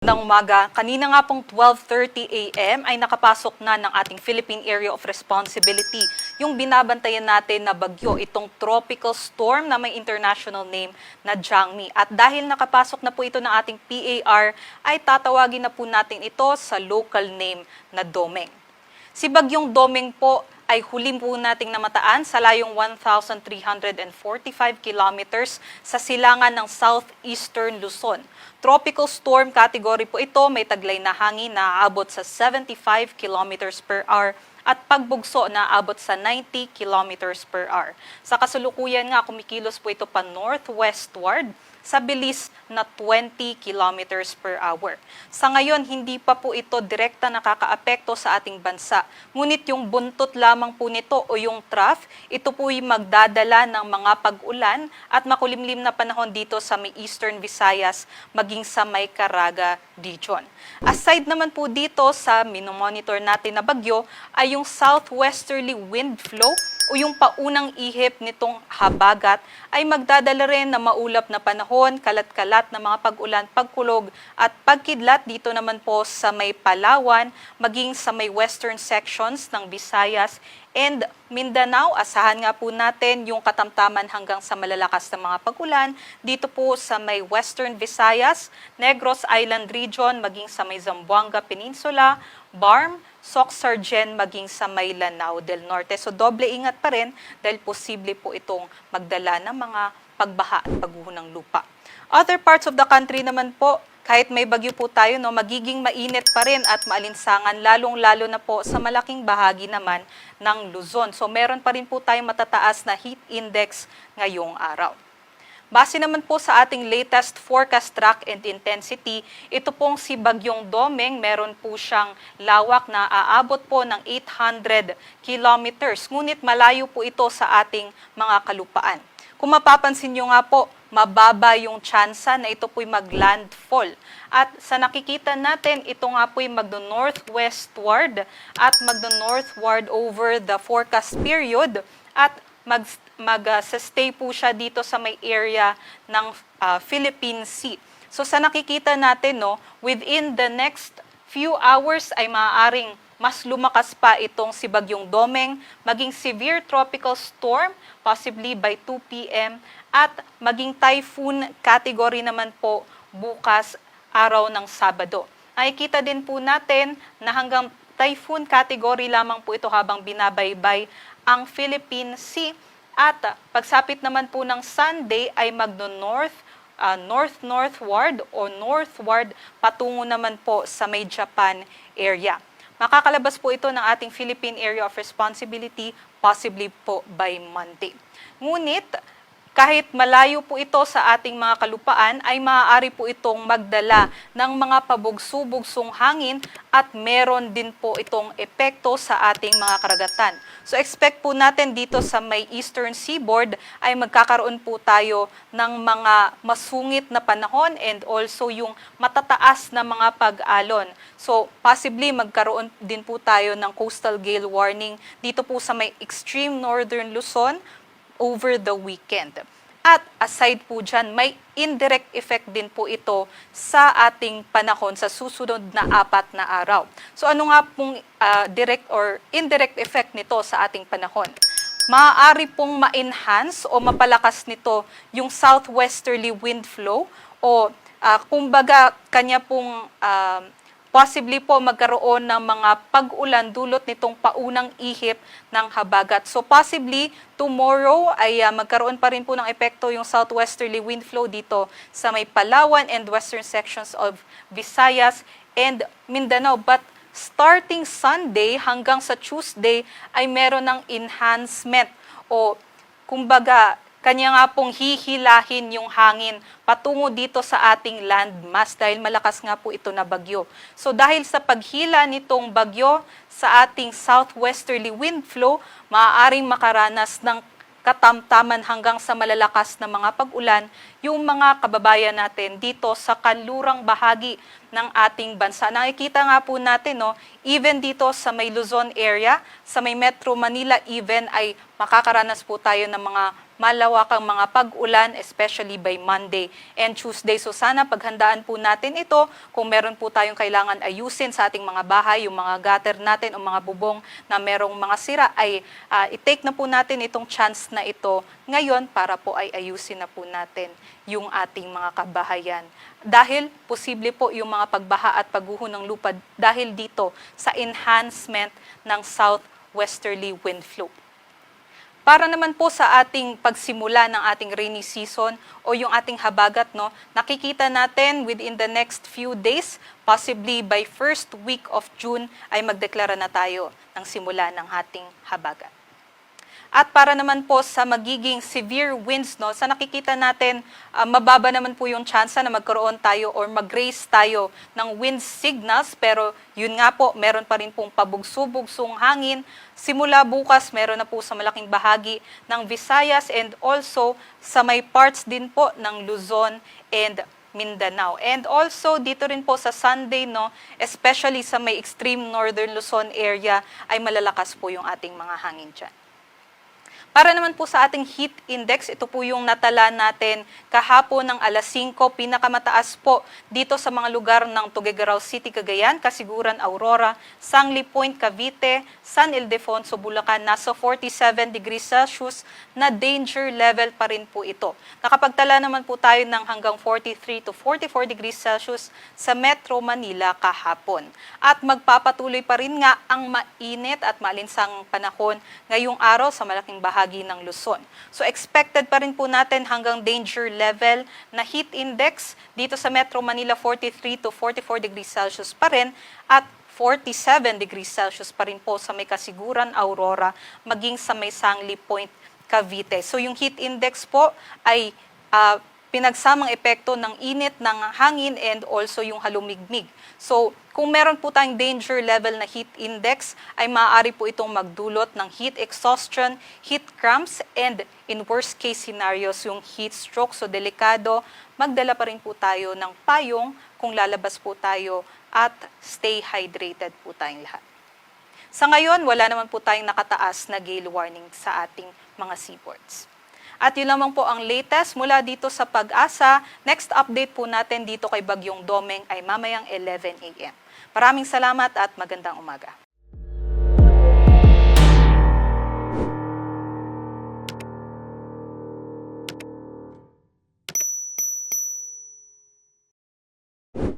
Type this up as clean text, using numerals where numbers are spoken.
Ng umaga, kanina nga pong 12:30 a.m. ay nakapasok na ng ating Philippine Area of Responsibility yung binabantayan natin na bagyo, itong tropical storm na may international name na Jangmi. At dahil nakapasok na po ito ng ating PAR, ay tatawagin na po natin ito sa local name na Domeng. Si Bagyong Domeng po ay huli po nating namataan sa layong 1,345 kilometers sa silangan ng southeastern Luzon. Tropical storm category po ito, may taglay na hangin na aabot sa 75 kilometers per hour at pagbugso na aabot sa 90 kilometers per hour. Sa kasalukuyan nga, kumikilos po ito pa northwestward sa bilis na 20 kilometers per hour. Sa ngayon, hindi pa po ito direkta nakakaapekto sa ating bansa. Ngunit yung buntot lamang po nito o yung trough, ito po'y magdadala ng mga pag-ulan at makulimlim na panahon dito sa may Eastern Visayas maging sa may Caraga region. Aside naman po dito sa minomonitor natin na bagyo ay yung southwesterly wind flow o yung paunang ihip nitong habagat ay magdadala rin na maulap na panahon, kalat-kalat na mga pag-ulan, pagkulog at pagkidlat dito naman po sa may Palawan, maging sa may western sections ng Visayas and Mindanao. Asahan nga po natin yung katamtaman hanggang sa malalakas na mga pag-ulan dito po sa may western Visayas, Negros Island region, maging sa may Zamboanga Peninsula, Barm, Soc-Sargen maging sa may Lanao del Norte. So doble ingat pa rin dahil posible po itong magdala ng mga pagbaha at pagguho ng lupa. Other parts of the country naman po, kahit may bagyo po tayo, magiging mainit pa rin at maalinsangan, lalong-lalo na po sa malaking bahagi naman ng Luzon. So meron pa rin po tayong matataas na heat index ngayong araw. Base naman po sa ating latest forecast track and intensity, ito pong si Bagyong Domeng, meron po siyang lawak na aabot po ng 800 kilometers. Ngunit malayo po ito sa ating mga kalupaan. Kung mapapansin nyo nga po, mababa yung tsansa na ito po'y mag-landfall. At sa nakikita natin, ito nga po'y magno-northwestward at magno-northward over the forecast period at mag-stay po siya dito sa may area ng Philippine Sea. So sa nakikita natin, within the next few hours ay maaaring mas lumakas pa itong si Bagyong Domeng, maging severe tropical storm, possibly by 2 p.m. at maging typhoon category naman po bukas araw ng Sabado. Nakikita din po natin na hanggang typhoon category lamang po ito habang binabaybay ang Philippine Sea at pagsapit naman po ng Sunday ay north-northward o northward patungo naman po sa may Japan area. Makakalabas po ito ng ating Philippine Area of Responsibility possibly po by Monday. Ngunit kahit malayo po ito sa ating mga kalupaan, ay maaari po itong magdala ng mga pabugso-bugsong hangin at meron din po itong epekto sa ating mga karagatan. So expect po natin dito sa may Eastern Seaboard ay magkakaroon po tayo ng mga masungit na panahon and also yung matataas na mga pag-alon. So possibly magkaroon din po tayo ng coastal gale warning dito po sa may extreme northern Luzon over the weekend. At aside po dyan, may indirect effect din po ito sa ating panahon sa susunod na 4 na araw. So ano nga pong direct or indirect effect nito sa ating panahon? Maaari pong ma-enhance o mapalakas nito yung southwesterly wind flow o kumbaga kanya pong possibly po magkaroon ng mga pag-ulan dulot nitong paunang ihip ng habagat. So possibly tomorrow ay magkaroon pa rin po ng epekto yung southwesterly wind flow dito sa may Palawan and western sections of Visayas and Mindanao. But starting Sunday hanggang sa Tuesday ay meron ng enhancement o kumbaga kanya nga pong hihilahin yung hangin patungo dito sa ating landmass dahil malakas nga po ito na bagyo. So dahil sa paghila nitong bagyo sa ating southwesterly wind flow, maaaring makaranas ng katamtaman hanggang sa malalakas na mga pag-ulan yung mga kababayan natin dito sa kanlurang bahagi ng ating bansa. Nakikita nga po natin, no, even dito sa may Luzon area, sa may Metro Manila even ay makakaranas po tayo ng mga malawakang mga pag-ulan, especially by Monday and Tuesday. So sana paghandaan po natin ito, kung meron po tayong kailangan ayusin sa ating mga bahay, yung mga gutter natin o mga bubong na merong mga sira, ay i-take na po natin itong chance na ito ngayon para po ay ayusin na po natin yung ating mga kabahayan. Dahil posible po yung mga pagbaha at pagguho ng lupa dahil dito sa enhancement ng southwesterly wind flow. Para naman po sa ating pagsimula ng ating rainy season o yung ating habagat, no, nakikita natin within the next few days, possibly by first week of June, ay magdeklara na tayo ng simula ng ating habagat. At para naman po sa magiging severe winds, no, sa nakikita natin, mababa naman po yung tsansa na magkaroon tayo or mag-raise tayo ng wind signals. Pero yun nga po, meron pa rin pong pabugso-bugsong hangin. Simula bukas, meron na po sa malaking bahagi ng Visayas and also sa may parts din po ng Luzon and Mindanao. And also dito rin po sa Sunday, no, especially sa may extreme northern Luzon area, ay malalakas po yung ating mga hangin dyan. Para naman po sa ating heat index, ito po yung natala natin kahapon ng alas 5, pinakamataas po dito sa mga lugar ng Tuguegarao City, Cagayan, Kasiguran, Aurora, Sangli Point, Cavite, San Ildefonso, Bulacan, nasa 47 degrees Celsius na danger level pa rin po ito. Nakapagtala naman po tayo ng hanggang 43 to 44 degrees Celsius sa Metro Manila kahapon. At magpapatuloy pa rin nga ang mainit at maalinsang panahon ngayong araw sa malaking bahagi ng Luzon. So expected pa rin po natin hanggang danger level na heat index dito sa Metro Manila 43 to 44 degrees Celsius pa rin at 47 degrees Celsius pa rin po sa may Kasiguran, Aurora, maging sa may Sangli Point, Cavite. So yung heat index po ay pinagsamang epekto ng init ng hangin and also yung halumigmig. So, kung meron po tayong danger level na heat index, ay maaari po itong magdulot ng heat exhaustion, heat cramps, and in worst case scenarios, yung heat stroke. So, delikado, magdala pa rin po tayo ng payong kung lalabas po tayo at stay hydrated po tayong lahat. Sa ngayon, wala naman po tayong nakataas na gale warning sa ating mga seaports. At yun lamang po ang latest mula dito sa Pag-asa. Next update po natin dito kay Bagyong Domeng ay mamayang 11 a.m. Maraming salamat at magandang umaga.